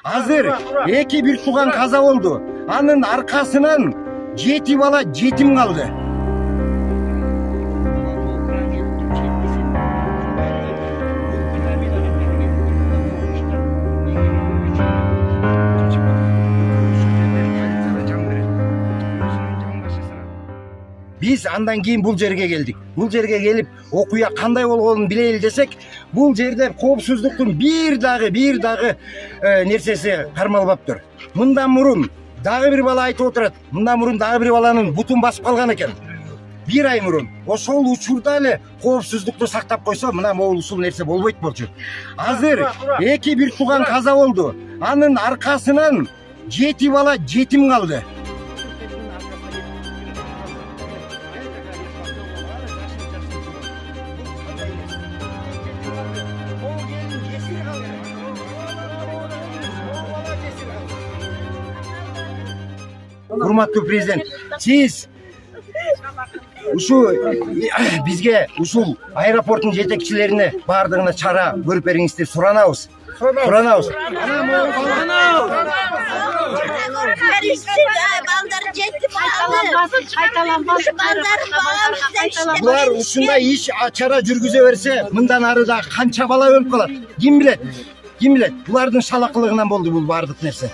Азыр 2-1 тууган каза болду. Анын аркасынан 7 бала жетим калды. Biz andan keyin bul жерге келдик. Бул жерге келип, окуя кандай болгонун билели десек, бул жерде коопсуздуктун бир дагы нерсеси кармалбаптыр. Мындан мурун дагы бир бала айтып отурат. Мындан мурун дагы бир баланын бутун басып калган экен. Bir ay murun. Ошол учурда эле коопсуздукту сактап койсо, мына могул ушул нерсе болбойт болчу. Азыр 2-1 тууган каза болду. Анын аркасынан 7 бала жетим калды. Урматтуу президент, сиз бизге ушул аэропорттун жетекчилерине бардыгына чара көрүп бериңиз деп суранабыз. Балдар жетти балдар. Булар ушундай иш чара жүргүзө берсе, мындан ары да канча бала өлүп калат? Ким билет? Булардын шалакылыгынан болду бул бардык нерсе.